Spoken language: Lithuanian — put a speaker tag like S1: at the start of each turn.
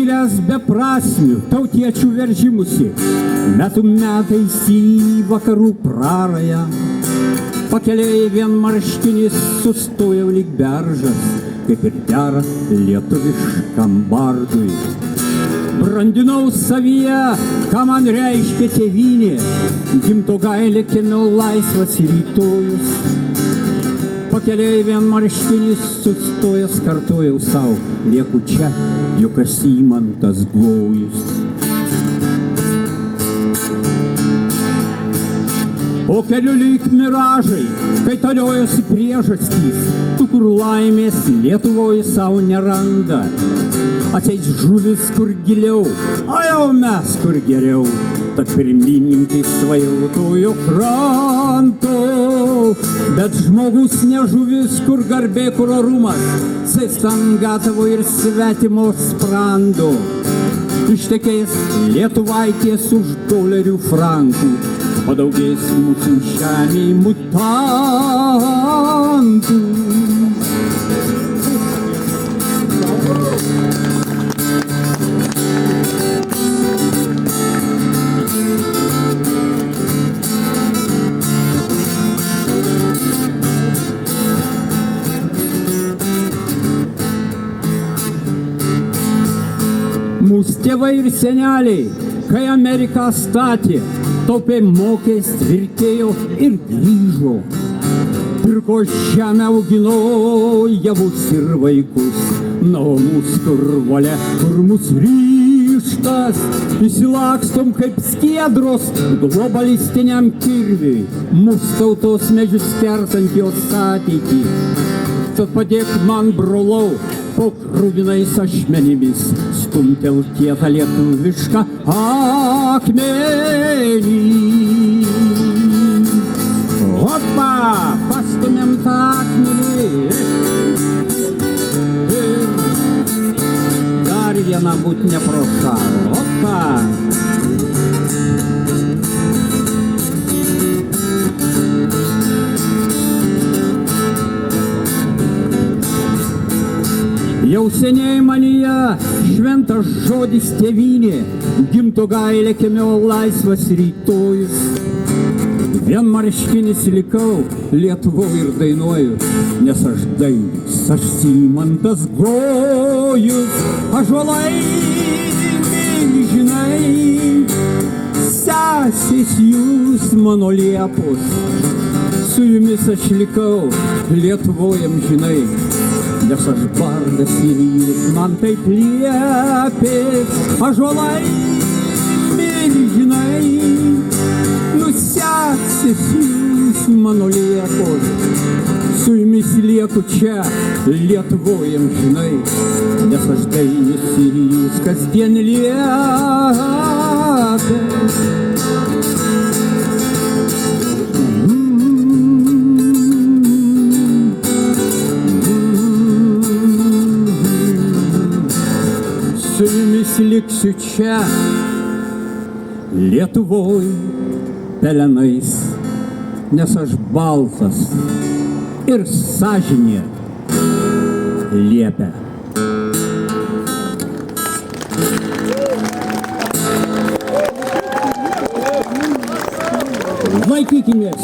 S1: kilęs beprasmių tautiečių veržimusi, metų metais į vakarų prarają. Pakeliai vienmarškinis sustojau lyg beržas, kaip ir dera lietuviškam bardui. Brandinau savyje, ką man reiškia tėvynė, gimtogailė kieno laisvas rytojus. Pakeliai vienmarškinis sustojęs kartojau sau, lieku čia, juk esi Įmantas Glojus. O keliu lyg miražai, kai taliojasi priežastys, tų, kur laimės Lietuvoj savo neranda. Atseit žuvis kur giliau, o jau mes kur geriau, tad pirmininkai svajotojo kranto. Bet žmogus ne žuvis, kur garbė, kur orumas, sėstam gatavo ir svetimo sprando. Ištekės lietuvaitės už dolerių frankų, padaugės mūsų žemėj mutantų. Mūsų tėvai ir seneliai, kai Ameriką statė, taupė mokės, tvirtėjo ir grįžo. Pirko žemę, augino javus ir vaikus, na o mūsų kur valia, kur mūsų ryžtas. Įsilakstom kaip skiedros globalistiniam kirviui, mūsų tautos medžius kertant jos ateitį. Tad padėk man, brolau, po krūvinais ašmenimis stumtel kietą lietuvišką akmenį. Opa, pastumėm tą akmenį. Dar viena būt ne pro šalį. Opa. Jau seniai manyje šventas žodis tėvynė, gimtogailė kiemio laisvas rytojus. Vienmarškinis likau Lietuvoj ir dainuoju, nes aš dainius, aš Įmantas Glojus. Ąžuolai, milžinai, sesės jūs mano liepos, su jumis aš likau Lietuvoj amžinai. Nes aš bardas ir jūs man taip liepėt. Ąžuolai, milžinai, nusesės jūs mano liepos, su jumis lieku čia Lietuvoj amžinai. Nes aš dainius ir jūs kasdien liepėt. Su jumis liksiu čia Lietuvoj pelenais, nes aš baltas ir sąžinė liepia. Laikykimės.